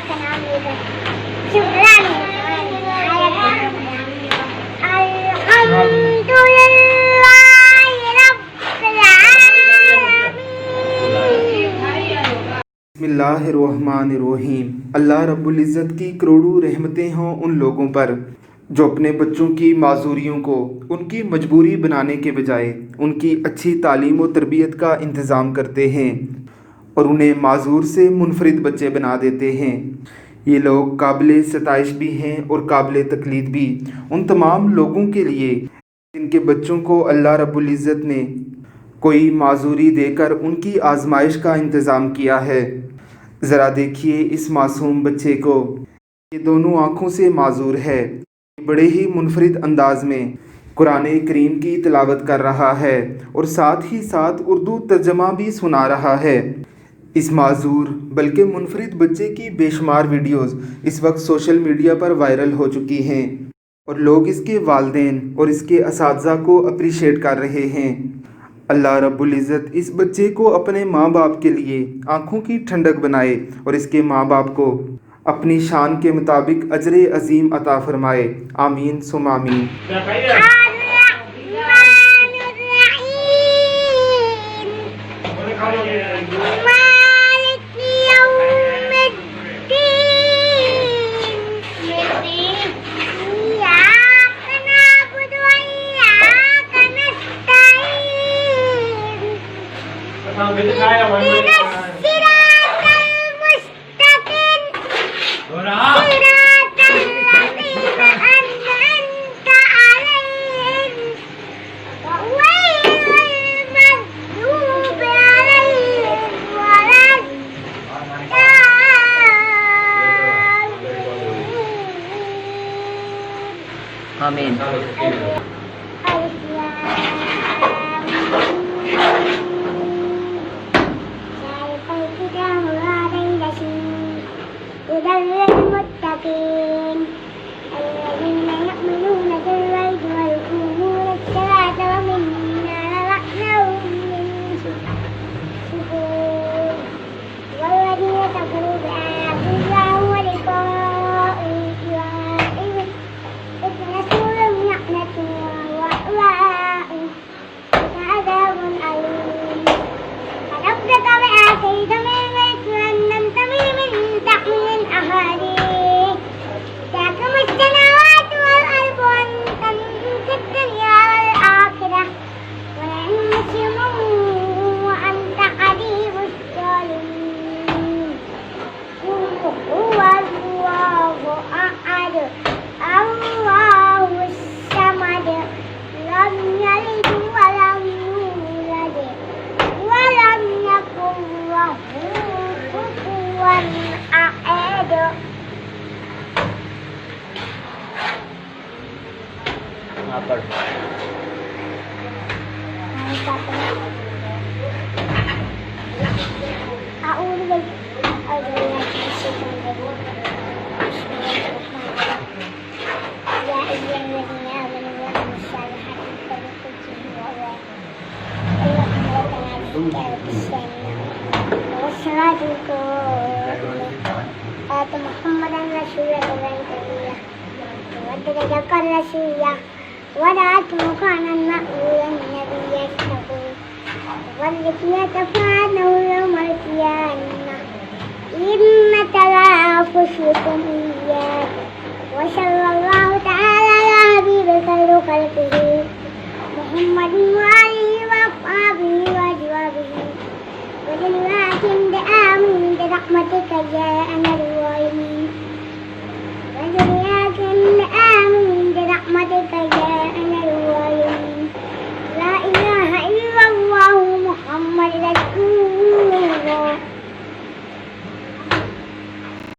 وإياك نعبد شكرا الحمد لله رب العالمين. بسم اللہ الرحمن الرحیم. اللہ رب العزت کی کروڑوں رحمتیں ہوں ان لوگوں پر جو اپنے بچوں کی معذوریوں کو ان کی مجبوری بنانے کے بجائے ان کی اچھی تعلیم و تربیت کا انتظام کرتے ہیں اور انہیں معذور سے منفرد بچے بنا دیتے ہیں. یہ لوگ قابل ستائش بھی ہیں اور قابل تقلید بھی ان تمام لوگوں کے لیے جن کے بچوں کو اللہ رب العزت نے کوئی معذوری دے کر ان کی آزمائش کا انتظام کیا ہے. ذرا دیکھیے اس معصوم بچے کو، یہ دونوں آنکھوں سے معذور ہے، بڑے ہی منفرد انداز میں قرآن کریم کی تلاوت کر رہا ہے اور ساتھ ہی ساتھ اردو ترجمہ بھی سنا رہا ہے. اس معذور بلکہ منفرد بچے کی بے شمار ویڈیوز اس وقت سوشل میڈیا پر وائرل ہو چکی ہیں اور لوگ اس کے والدین اور اس کے اساتذہ کو اپریشیٹ کر رہے ہیں. اللہ رب العزت اس بچے کو اپنے ماں باپ کے لیے آنکھوں کی ٹھنڈک بنائے اور اس کے ماں باپ کو اپنی شان کے مطابق اجر عظیم عطا فرمائے. آمین ثم آمین. آمین. للمتقين الذين يؤمنون بالغيب ويقيمون الصلاة ومما رزقناهم ينفقون والذين كفروا بآيات الله ولقائه أولئك نسوا لعنة ومأواهم عذاب أليم. فنبذت بآخر من لم تمل من تحمل أحاديث تحكم السماوات والأرض وأن تنفي الدنيا والآخرة ولئن مسلم وأنت حبيب الظالمين. هو الله أحد الله الصمد لم يلد ولم يولد ولم يكن له كفوا أحد. أعوذ بالله من الشيطان الرجيم. بسم الله الرحمن الرحيم. يا أيها الذين آمنوا وعملوا الصالحات اتبعوا الهدى والصلاة القائمة آت محمدا رسوله وإنجيله ودرجك الرسولية ولا مكانا مأمولا النبي يشتكي والتي تفعله يوم القيامة إنك لا أخشكم إياه وصلى الله تعالى على حبيب خير خلقه محمد وآله وأصحابه وأزواجه وجنات آمين برحمتك يا